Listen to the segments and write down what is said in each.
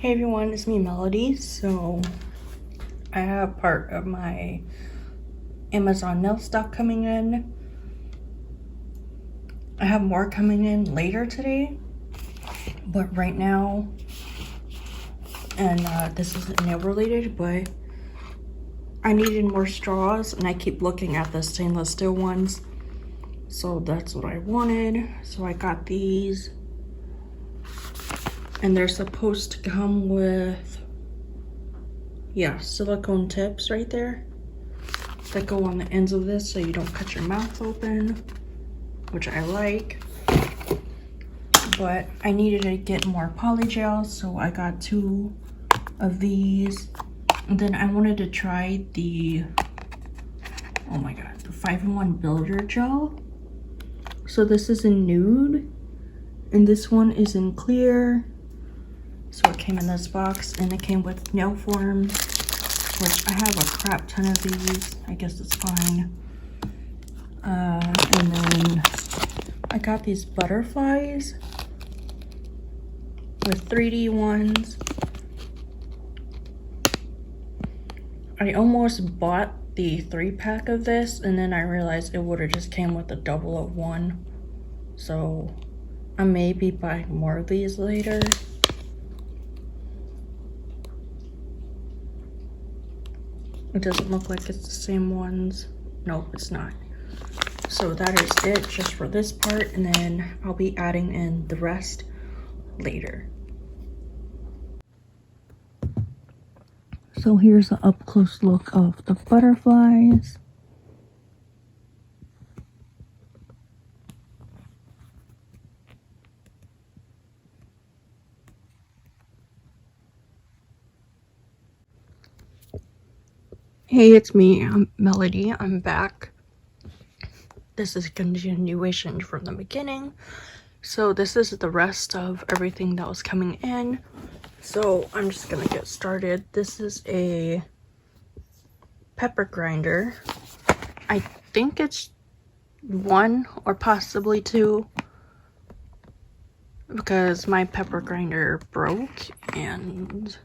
Hey everyone, it's me Melody. So I have part of my Amazon nail stock coming in. I have more coming in later today, but right now, and this isn't nail related, but I needed more straws and I keep looking at the stainless steel ones. So that's what I wanted. So I got these, and they're supposed to come with, yeah, silicone tips right there that go on the ends of this so you don't cut your mouth open, which I like. But I needed to get more poly gel, so I got 2 of these. And then I wanted to try the, oh my god, the 5-in-1 builder gel. So this is in nude, and this one is in clear. So it came in this box, and it came with nail forms, which I have a crap ton of these. I guess it's fine. And then I got these butterflies with 3D ones. I almost bought the 3-pack of this, and then I realized it would have just came with a double of one. So I may be buying more of these later. It doesn't look like it's the same ones. Nope, it's not. So that is it just for this part, and then I'll be adding in the rest later. So here's an up-close look of the butterflies. Hey, it's me, I'm Melody. I'm back. This is a continuation from the beginning. So this is the rest of everything that was coming in. So I'm just gonna get started. This is a pepper grinder. I think it's 1 or possibly 2, because my pepper grinder broke, and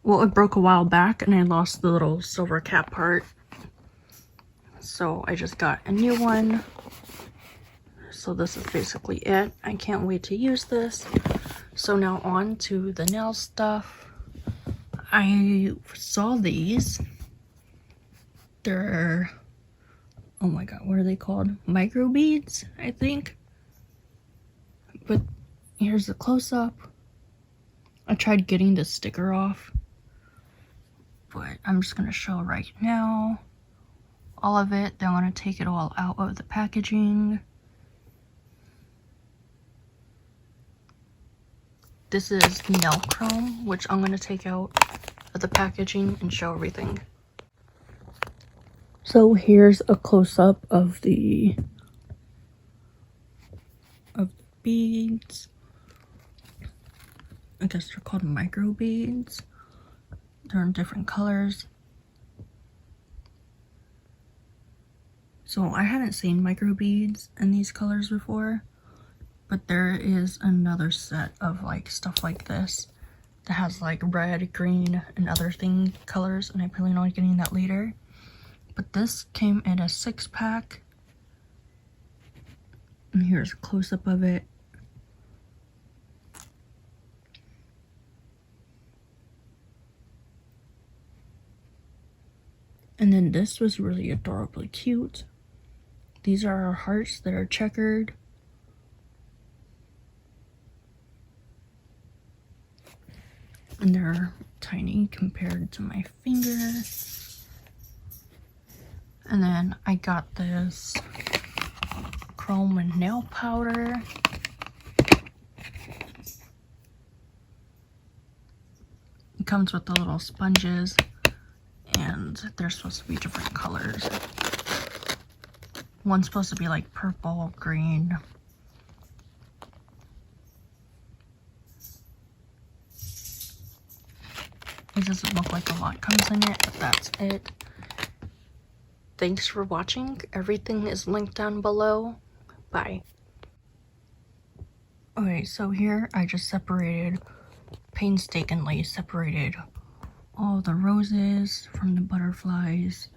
well, it broke a while back and I lost the little silver cap part. So I just got a new one. So this is basically it. I can't wait to use this. So now on to the nail stuff. I saw these. They're, oh my god, what are they called? Micro beads, I think. But here's the close-up. I tried getting the sticker off, but I'm just gonna show right now all of it. Then I'm gonna take it all out of the packaging. This is nail chrome, which I'm gonna take out of the packaging and show everything. So here's a close-up of the beads. I guess they're called micro beads. They're in different colors. So I haven't seen micro beads in these colors before, but there is another set of like stuff like this that has like red, green, and other colors, and I plan on getting that later. But this came in a 6-pack, and here's a close-up of it. And then this was really adorably cute. These are our hearts that are checkered. And they're tiny compared to my finger. And then I got this chrome and nail powder. It comes with the little sponges, and they're supposed to be different colors. One's supposed to be like purple, green. It doesn't look like a lot comes in it, but that's it. Thanks for watching. Everything is linked down below. Bye. Okay, so here I just separated painstakingly separated all the roses from the butterflies,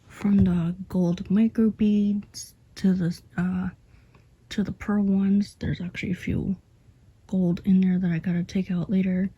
from the gold micro beads to the pearl ones. There's actually a few gold in there that I gotta take out later.